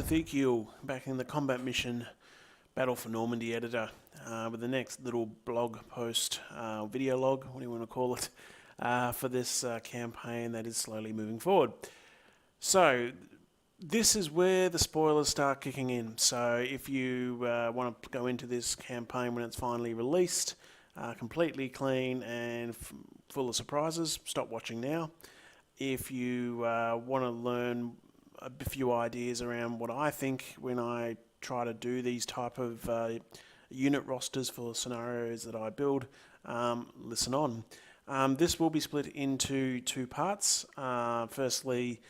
Ezekiel back in the combat mission Battle for Normandy editor with the next little blog post, video log, what do you want to call it, for this campaign that is slowly moving forward. So this is where the spoilers start kicking in. So if you want to go into this campaign when it's finally released, completely clean and full of surprises, stop watching now. If you want to learn a few ideas around what I think when I try to do these type of unit rosters for scenarios that I build, listen on. This will be split into two parts. Firstly,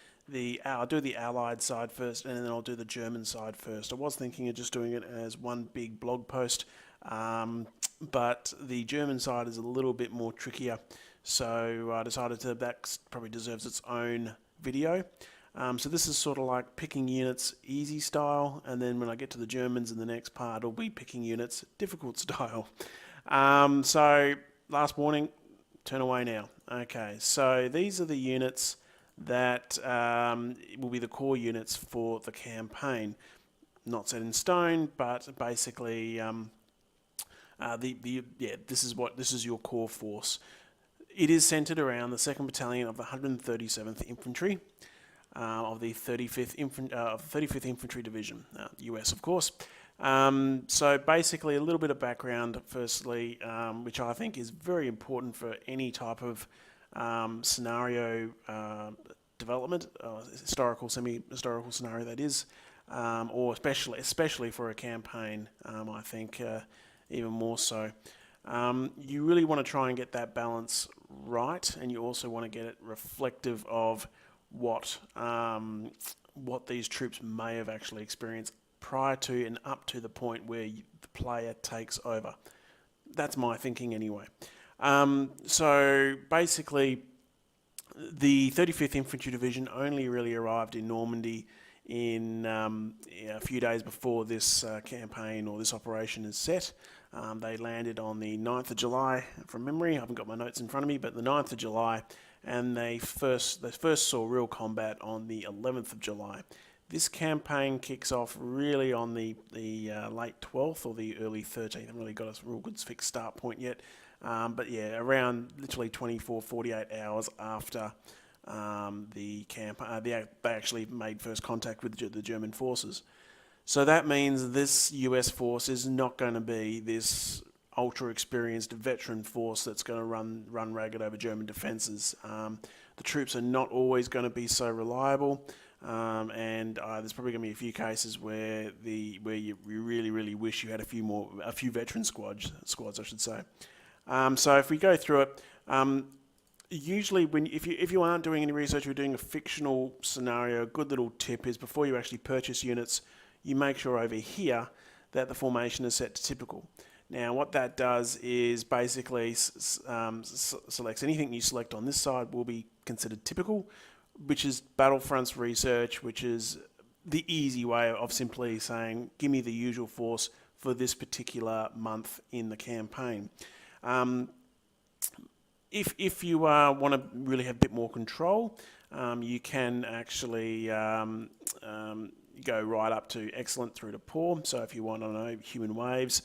I'll do the Allied side first, and then I'll do the German side first. I was thinking of just doing it as one big blog post, but the German side is a little bit more trickier, so I decided that probably deserves its own video. So this is sort of like picking units easy style, and then when I get to the Germans in the next part, it'll be picking units difficult style. So last warning, turn away now. Okay, so these are the units that will be the core units for the campaign. Not set in stone, but basically, this is your core force. It is centered around the 2nd Battalion of the 137th Infantry. Of the 35th Infantry Division, US of course. So basically a little bit of background firstly, which I think is very important for any type of scenario development, historical, semi-historical scenario that is, or especially for a campaign, I think even more so. You really want to try and get that balance right, and you also want to get it reflective of what these troops may have actually experienced prior to and up to the point where the player takes over. That's my thinking anyway. So basically, the 35th Infantry Division only really arrived in Normandy in a few days before this campaign or this operation is set. They landed on the 9th of July, from memory. I haven't got my notes in front of me, but the 9th of July, and they first saw real combat on the 11th of July. This campaign kicks off really on the late 12th or the early 13th. I haven't really got a real good fixed start point yet. But yeah, around literally 24, 48 hours after the campaign, they actually made first contact with the German forces. So that means this US force is not going to be this ultra experienced veteran force that's going to run ragged over German defences. The troops are not always going to be so reliable, and there's probably going to be a few cases where you really wish you had a few veteran squads I should say. So if we go through it, usually if you aren't doing any research, you're doing a fictional scenario, a good little tip is before you actually purchase units, you make sure over here that the formation is set to typical. Now what that does is basically selects anything you select on this side will be considered typical, which is Battlefronts research, which is the easy way of simply saying give me the usual force for this particular month in the campaign. If you want to really have a bit more control, you can actually go right up to excellent through to poor. So if you want to know human waves,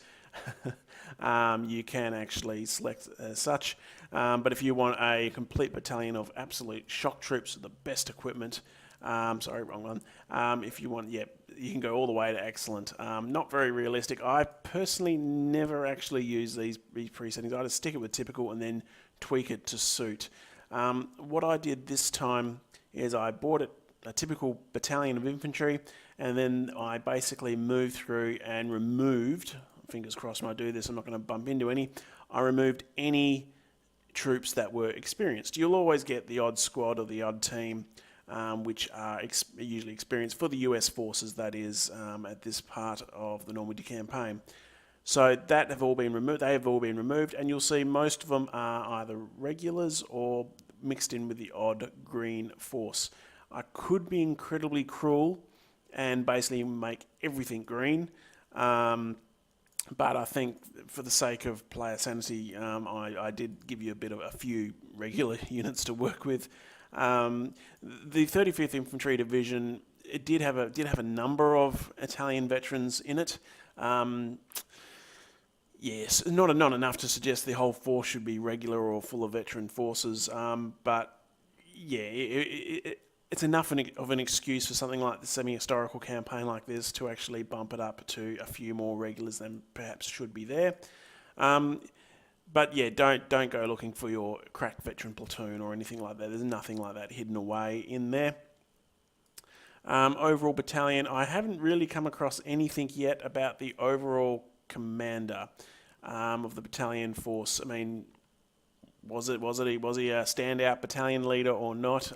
you can actually select as such. But if you want a complete battalion of absolute shock troops, the best equipment, sorry, wrong one. If you want, you can go all the way to excellent. Not very realistic. I personally never actually use these pre-settings. I just stick it with typical and then tweak it to suit. What I did this time is I bought a typical battalion of infantry, and then I basically moved through and removed, fingers crossed when I do this I'm not going to bump into any, I removed any troops that were experienced. You'll always get the odd squad or the odd team which are usually experienced for the US forces, that is, at this part of the Normandy campaign. So that have all been removed. They have all been removed, and you'll see most of them are either regulars or mixed in with the odd green force. I could be incredibly cruel and basically make everything green, but I think for the sake of player sanity, I did give you a few regular units to work with. The 35th Infantry Division it did have a number of Italian veterans in it. Yes, not enough to suggest the whole force should be regular or full of veteran forces, but yeah, it's enough of an excuse for something like the semi-historical campaign like this to actually bump it up to a few more regulars than perhaps should be there. But yeah, don't go looking for your crack veteran platoon or anything like that. There's nothing like that hidden away in there. Overall battalion, I haven't really come across anything yet about the overall commander of the battalion force. I mean, was he a standout battalion leader or not?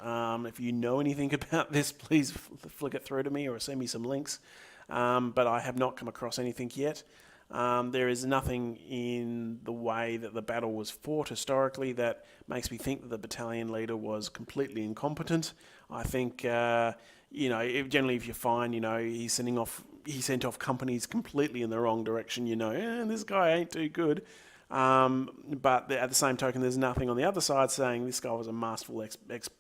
If you know anything about this, please flick it through to me or send me some links. But I have not come across anything yet. There is nothing in the way that the battle was fought historically that makes me think that the battalion leader was completely incompetent. I think, generally if you find, he sent off companies completely in the wrong direction, this guy ain't too good. But at the same token, there's nothing on the other side saying this guy was a masterful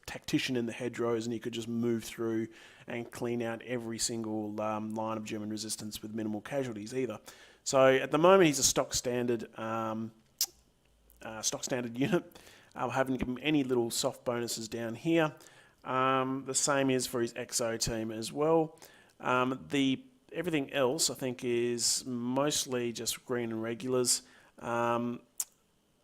tactician in the hedgerows and he could just move through and clean out every single line of German resistance with minimal casualties either. So at the moment, he's a stock standard unit. I haven't given him any little soft bonuses down here. The same is for his XO team as well. Everything else, I think, is mostly just green and regulars. And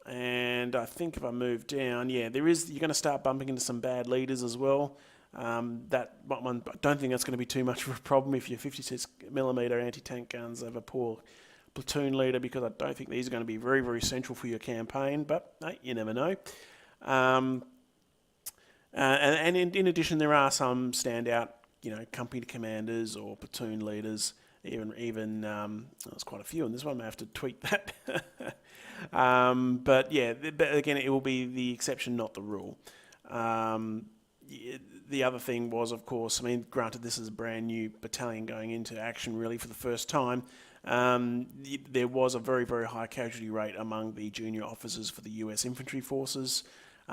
I think if I move down, you're going to start bumping into some bad leaders as well. I don't think that's going to be too much of a problem if your 56mm anti-tank guns have a poor platoon leader, because I don't think these are going to be very, very central for your campaign, but you never know. And in addition, there are some standout, company commanders or platoon leaders. Even there's quite a few in this one. I may have to tweak that. But again, it will be the exception, not the rule. The other thing was, of course, granted this is a brand new battalion going into action really for the first time, there was a very, very high casualty rate among the junior officers for the US infantry forces,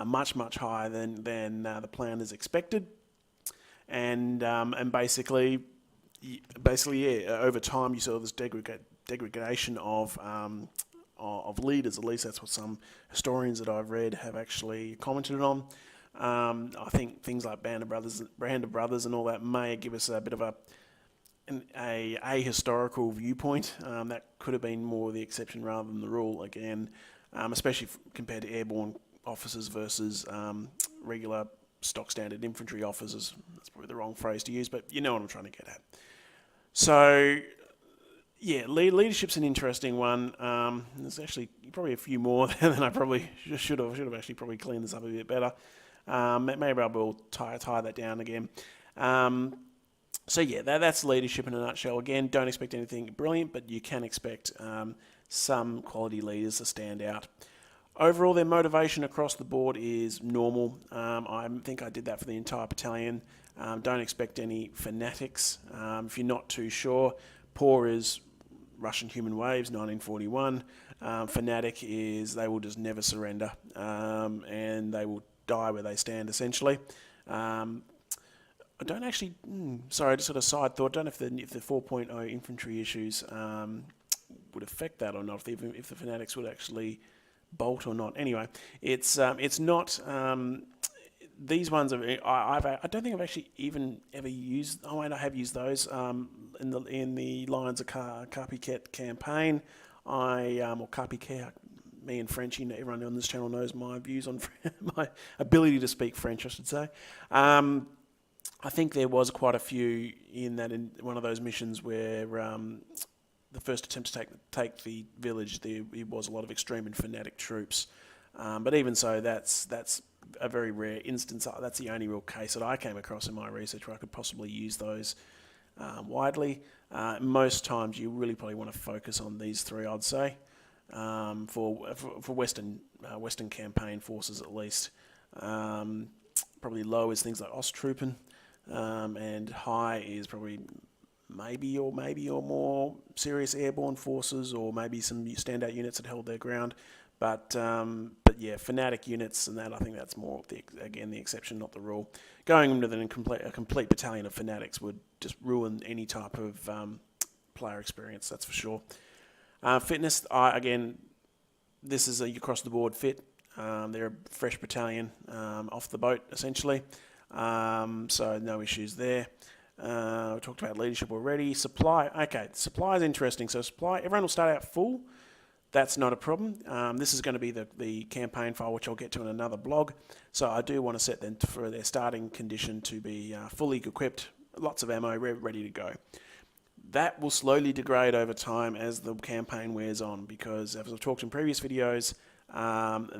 much, much higher than the planners expected. And basically, over time you saw this degradation of leaders. At least that's what some historians that I've read have actually commented on. I think things like Band of Brothers and all that may give us a bit of a historical viewpoint. That could have been more the exception rather than the rule again, especially compared to airborne officers versus regular stock standard infantry officers. That's probably the wrong phrase to use, but you know what I'm trying to get at. So, leadership's an interesting one. There's actually probably a few more than I probably should have actually probably cleaned this up a bit better. Maybe I will tie that down again. That's leadership in a nutshell. Again, don't expect anything brilliant, but you can expect some quality leaders to stand out. Overall, their motivation across the board is normal. I think I did that for the entire battalion. Don't expect any fanatics. If you're not too sure, POR is Russian Human Waves, 1941. Fanatic is they will just never surrender, and they will die where they stand, essentially. I don't actually... sorry, just sort of side thought. I don't know if the 4.0 infantry issues would affect that or not, if the fanatics would actually bolt or not. Anyway, it's not... these ones are... I don't think I've actually even ever used... Oh, and I have used those in the Lions of Carpiquet campaign. Or Carpiquet... Me and French, everyone on this channel knows my views on my ability to speak French, I should say. I think there was quite a few in one of those missions where the first attempt to take the village, there was a lot of extreme and fanatic troops. But even so, that's a very rare instance. That's the only real case that I came across in my research where I could possibly use those widely. Most times, you really probably want to focus on these three, I'd say. For Western campaign forces at least. Probably low is things like Osttruppen, and high is probably maybe or more serious airborne forces, or maybe some standout units that held their ground. But yeah, fanatic units and that, I think that's more again the exception, not the rule. Going into a complete battalion of fanatics would just ruin any type of player experience, that's for sure. Fitness, again, this is a across the board fit. They're a fresh battalion off the boat essentially, so no issues there. We talked about leadership already. Supply, okay, supply is interesting. So supply, everyone will start out full. That's not a problem. This is going to be the campaign file, which I'll get to in another blog. So I do want to set them for their starting condition to be fully equipped, lots of ammo, ready to go. That will slowly degrade over time as the campaign wears on, because as I've talked in previous videos,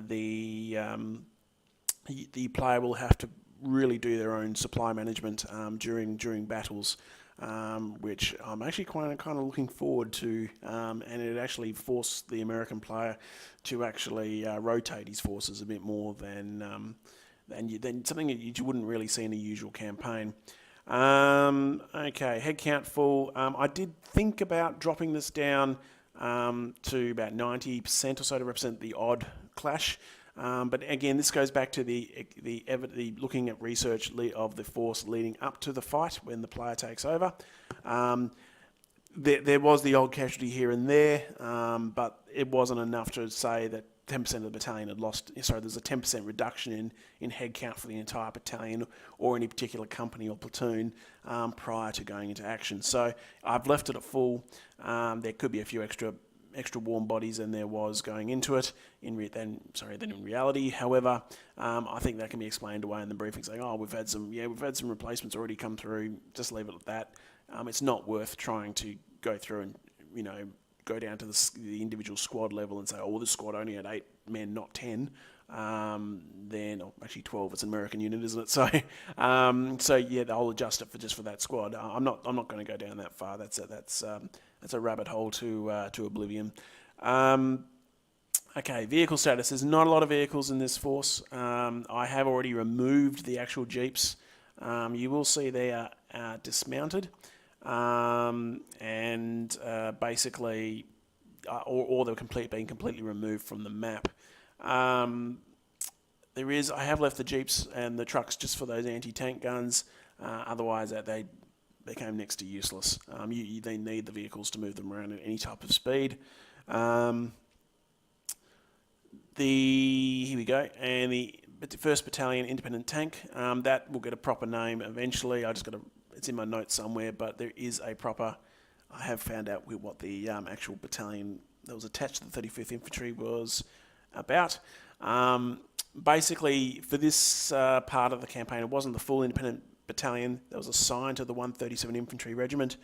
the player will have to really do their own supply management during battles. Which I'm actually kind of looking forward to, and it actually forced the American player to actually rotate his forces a bit more than something that you wouldn't really see in a usual campaign. Okay, head count full. I did think about dropping this down to about 90% or so to represent the odd clash. But again, this goes back to the looking at research of the force leading up to the fight when the player takes over. There was the odd casualty here and there, but it wasn't enough to say that 10% of the battalion had lost. Sorry, there's a 10% reduction in head count for the entire battalion or any particular company or platoon prior to going into action. So I've left it at full. There could be a few extra warm bodies than there was going into it. In reality, however, I think that can be explained away in the briefing, saying, "Oh, we've had some replacements already come through. Just leave it at that." It's not worth trying to go through and go down to the individual squad level and say, "Oh, well, this squad only had 8 men, not 10." Then, actually 12. It's an American unit, isn't it? So, yeah, I'll adjust it for that squad. I'm not going to go down that far. That's a rabbit hole to oblivion. Okay, vehicle status. There's not a lot of vehicles in this force. I have already removed the actual jeeps. You will see they are dismounted, and basically, or they're being completely removed from the map. I have left the jeeps and the trucks just for those anti-tank guns. Otherwise, they became next to useless. They need the vehicles to move them around at any type of speed. Here we go, and the 1st Battalion Independent Tank, that will get a proper name eventually. It's in my notes somewhere, but there is a proper. I have found out what the actual battalion that was attached to the 35th Infantry was about. Basically, for this part of the campaign, it wasn't the full independent battalion that was assigned to the 137 Infantry Regiment.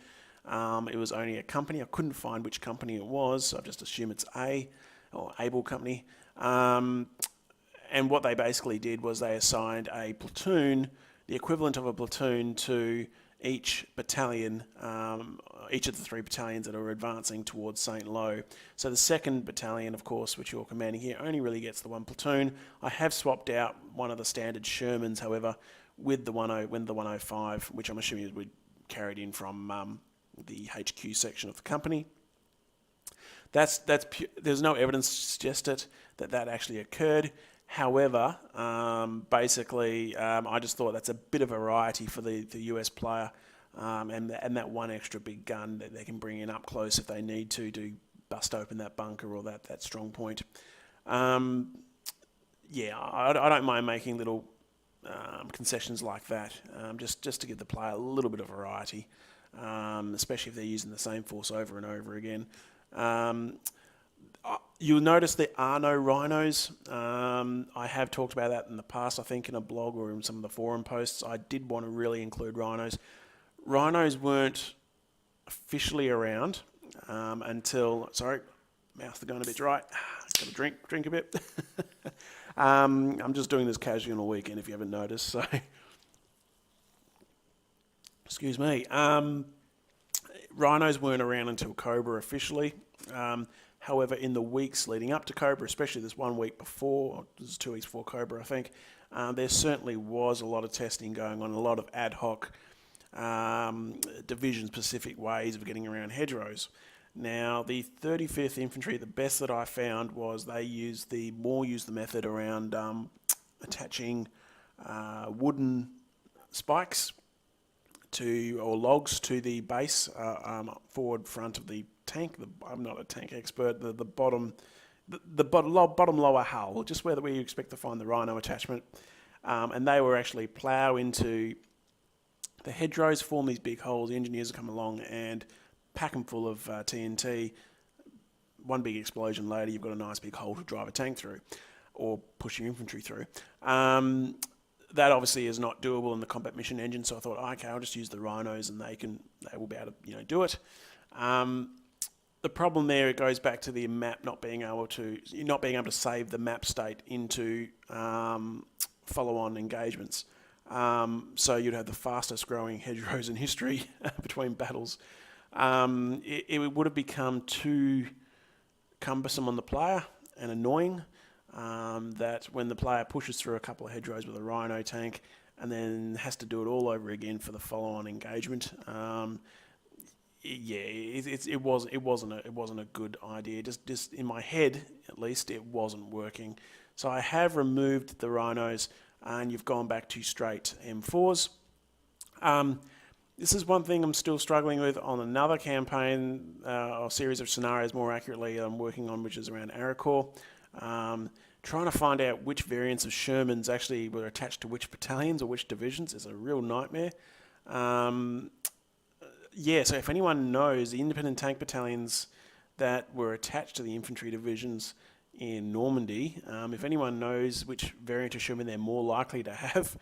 It was only a company. I couldn't find which company it was, so I've just assumed it's Able Company. And what they basically did was they assigned a platoon, the equivalent of a platoon, to each battalion, each of the 3 battalions that are advancing towards St. Lo. So the 2nd Battalion, of course, which you're commanding here, only really gets the 1 platoon. I have swapped out one of the standard Shermans, however, with the 105, which I'm assuming we carried in from the HQ section of the company. There's no evidence to suggest that actually occurred. However, basically, I just thought that's a bit of variety for the US player, and that one extra big gun that they can bring in up close if they need to bust open that bunker or that strong point. Yeah, I don't mind making little concessions like that, just to give the player a little bit of variety, especially if they're using the same force over and over again. You'll notice there are no rhinos. I have talked about that in the past, I think in a blog or in some of the forum posts. I did want to really include rhinos. Rhinos weren't officially around until, sorry, mouth is going a bit dry. Got to drink a bit. I'm just doing this casually on a weekend if you haven't noticed, so excuse me. Rhinos weren't around until Cobra officially. However, in the weeks leading up to Cobra, especially this 1 week before, or this is 2 weeks before Cobra, I think, there certainly was a lot of testing going on, a lot of ad hoc, division-specific ways of getting around hedgerows. Now, the 35th Infantry, the best that I found was they used the method around attaching wooden spikes or logs to the base forward front of the tank. I'm not a tank expert. The bottom lower hull, just where you expect to find the Rhino attachment, and they were actually plough into the hedgerows, form these big holes. The engineers will come along and pack them full of TNT. One big explosion later, you've got a nice big hole to drive a tank through, or push your infantry through. That obviously is not doable in the combat mission engine, so I thought, okay, I'll just use the Rhinos, and they will be able to do it. The problem there, it goes back to the map not being able to save the map state into follow-on engagements. So you'd have the fastest growing hedgerows in history between battles. It would have become too cumbersome on the player and annoying that when the player pushes through a couple of hedgerows with a Rhino tank and then has to do it all over again for the follow-on engagement, it wasn't a good idea. Just in my head, at least, it wasn't working. So I have removed the Rhinos, and you've gone back to straight M4s. This is one thing I'm still struggling with on another campaign, or series of scenarios more accurately, I'm working on, which is around Aracor. Trying to find out which variants of Shermans actually were attached to which battalions or which divisions is a real nightmare. So if anyone knows the independent tank battalions that were attached to the infantry divisions in Normandy, if anyone knows which variant of Sherman they're more likely to have,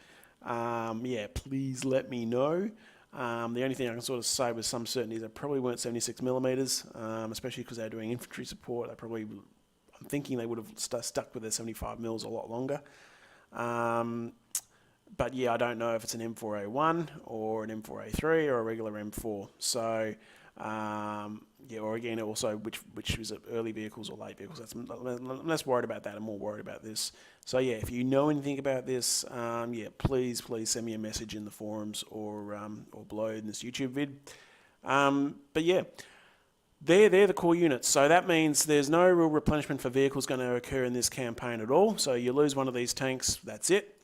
please let me know. The only thing I can sort of say with some certainty is they probably weren't 76mm, especially because they're doing infantry support. I'm thinking they would have stuck with their 75mm a lot longer. But yeah, I don't know if it's an M4A1 or an M4A3 or a regular M4. So, or again, also which is it, early vehicles or late vehicles. I'm less worried about that. I'm more worried about this. So yeah, if you know anything about this, please send me a message in the forums or below in this YouTube vid. But yeah, they're the core units. So that means there's no real replenishment for vehicles going to occur in this campaign at all. So you lose one of these tanks, that's it.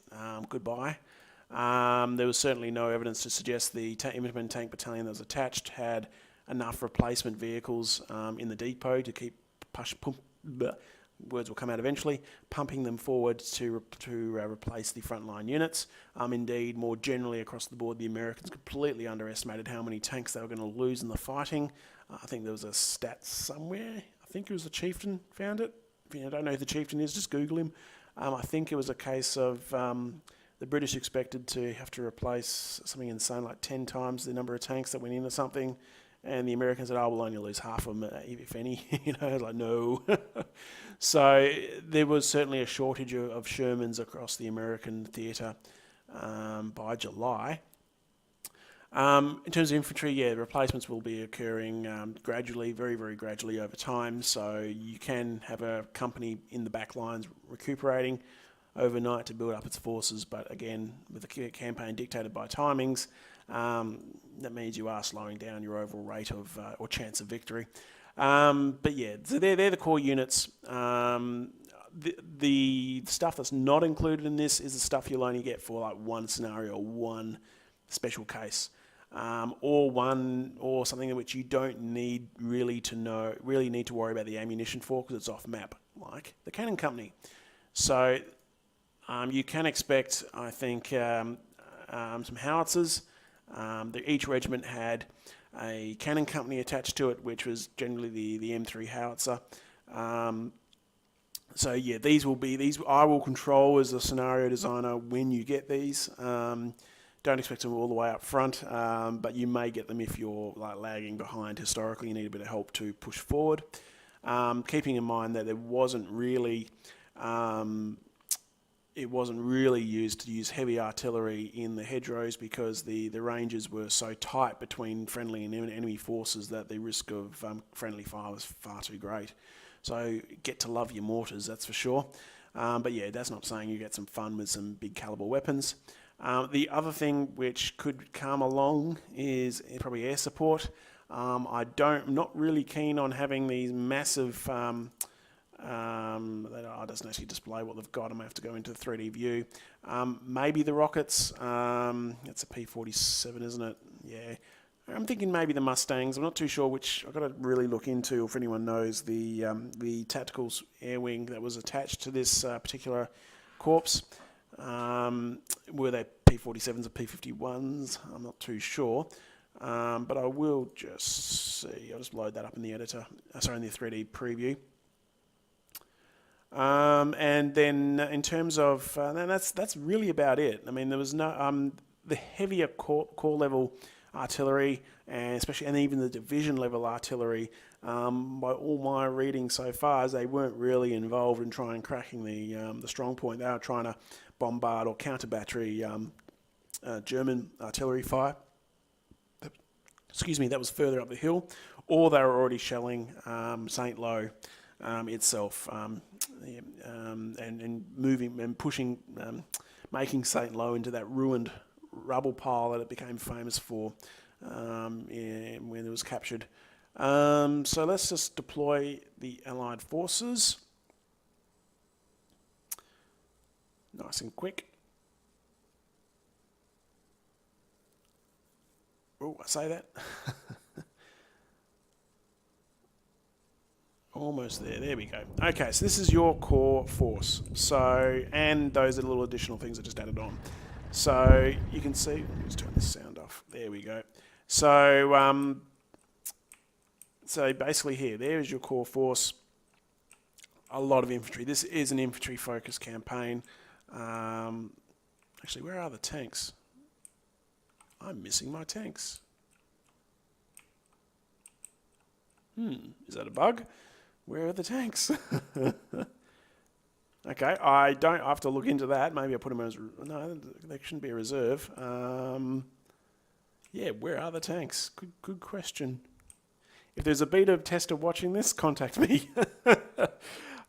Goodbye. There was certainly no evidence to suggest the independent tank battalion that was attached had enough replacement vehicles in the depot to keep words will come out eventually, pumping them forward to replace the frontline units. Indeed, more generally across the board, the Americans completely underestimated how many tanks they were going to lose in the fighting. I think there was a stat somewhere. I think it was the Chieftain found it. If you don't know who the Chieftain is, just Google him. I think it was a case of the British expected to have to replace something insane like 10 times the number of tanks that went in or something, and the Americans said, we'll only lose half of them, if any. Like, no. So there was certainly a shortage of Shermans across the American theatre by July. In terms of infantry, replacements will be occurring gradually, very, very gradually over time. So you can have a company in the back lines recuperating overnight to build up its forces. But again, with the campaign dictated by timings, that means you are slowing down your overall rate of or chance of victory. But yeah, so they're the core units. The stuff that's not included in this is the stuff you'll only get for like one scenario, one special case. Or something in which you don't need really need to worry about the ammunition for because it's off map, like the Cannon Company. So you can expect, I think, some howitzers. Each regiment had a Cannon Company attached to it, which was generally the M3 howitzer. So yeah, these I will control as a scenario designer when you get these. Don't expect them all the way up front, but you may get them if you're like lagging behind historically. You need a bit of help to push forward. Keeping in mind that it wasn't really used to use heavy artillery in the hedgerows because the ranges were so tight between friendly and enemy forces that the risk of friendly fire was far too great. So get to love your mortars, that's for sure. But yeah, that's not saying you get some fun with some big caliber weapons. The other thing which could come along is probably air support. I'm not really keen on having these massive. That doesn't actually display what they've got. I'm going to have to go into the 3D view. Maybe the rockets. It's a P-47, isn't it? Yeah. I'm thinking maybe the Mustangs. I'm not too sure which. I've got to really look into, if anyone knows, the tactical air wing that was attached to this particular corpse. Were they P-47s or P-51s? I'm not too sure. But I will just see. I'll just load that up in the editor. Sorry, in the 3D preview. And then in terms of, and that's really about it. I mean, there was no the heavier core level artillery, and especially and even the division level artillery. By all my reading so far, they weren't really involved in trying cracking the strong point. They were trying to bombard or counter battery German artillery fire. Excuse me, that was further up the hill, or they were already shelling St. Lo itself, and moving and pushing, making St. Lo into that ruined rubble pile that it became famous for when it was captured. So let's just deploy the Allied forces. Nice and quick. Oh, I say that. Almost there. There we go. Okay, so this is your core force. So, and those are the little additional things I just added on. So you can see. Let me just turn this sound off. There we go. So, so basically here, there is your core force. A lot of infantry. This is an infantry-focused campaign. Actually, where are the tanks? I'm missing my tanks. Is that a bug? Where are the tanks? Okay, I have to look into that. Maybe I put them as... No, they shouldn't be a reserve. Yeah, where are the tanks? Good question. If there's a beta tester watching this, contact me.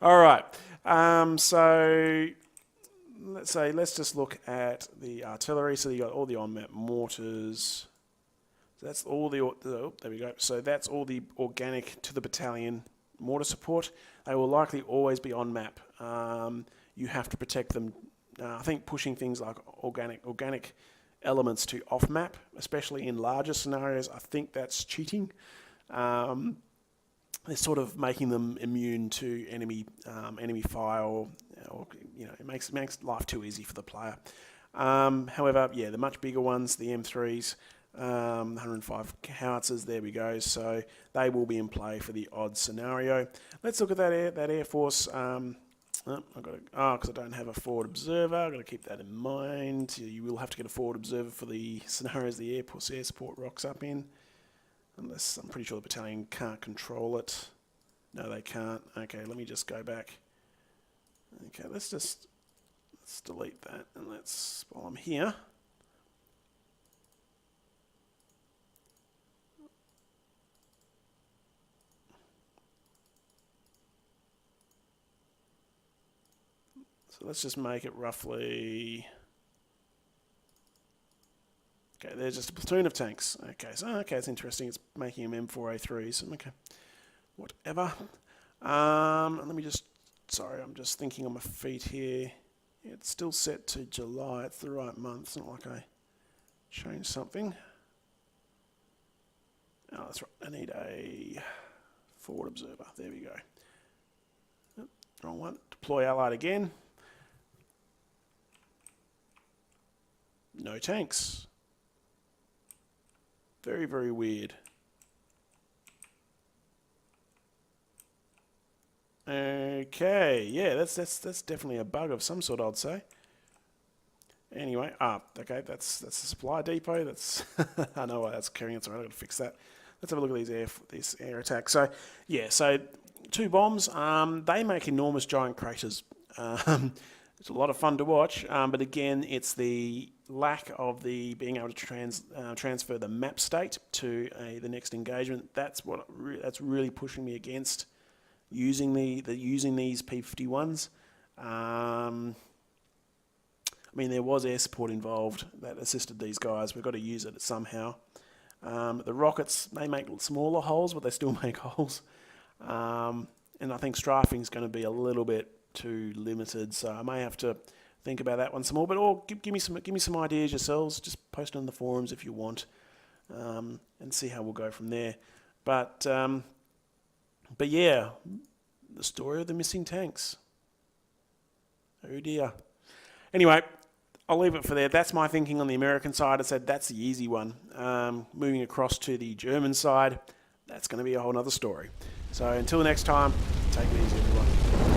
All right. So let's just look at the artillery. So you got all the on-map mortars. So that's all the... Oh, there we go. So that's all the organic to the battalion mortar support. They will likely always be on map. You have to protect them. I think pushing things like organic elements to off map, especially in larger scenarios, I think that's cheating. They're sort of making them immune to enemy fire, or it makes life too easy for the player. However, yeah, the much bigger ones, the M3s. 105 howitzers, there we go. So they will be in play for the odd scenario. Let's look at that Air Force. Because I don't have a forward observer, I've got to keep that in mind. You will have to get a forward observer for the scenarios the air support rocks up in, unless I'm pretty sure the battalion can't control it. No, they can't. Okay, let me just go back. Okay, let's delete that, and while I'm here. So let's just make it roughly... Okay, there's just a platoon of tanks. Okay, so it's interesting. It's making them M4A3s. Okay, whatever. Let me just... Sorry, I'm just thinking on my feet here. Yeah, it's still set to July. It's the right month. It's not like I changed something. Oh, that's right. I need a forward observer. There we go. Oh, wrong one. Deploy Allied again. No tanks. Very, very weird. Okay, yeah, that's definitely a bug of some sort, I'd say. Anyway, okay, that's the supply depot. That's I know why that's carrying it. Sorry, I've got to fix that. Let's have a look at these air attacks. So yeah, so 2 bombs. They make enormous giant craters. It's a lot of fun to watch, but again, it's the lack of the being able to transfer the map state to the next engagement. That's really pushing me against using these P-51s. I mean, there was air support involved that assisted these guys. We've got to use it somehow. The rockets, they make smaller holes, but they still make holes. And I think strafing is going to be a little bit too limited, so I may have to think about that one some more. But give me some ideas yourselves. Just post it on the forums if you want, and see how we'll go from there. But yeah, the story of the missing tanks. Oh dear. Anyway, I'll leave it for there. That's my thinking on the American side. I said that's the easy one. Moving across to the German side, that's going to be a whole other story. So until next time, take it easy, everyone.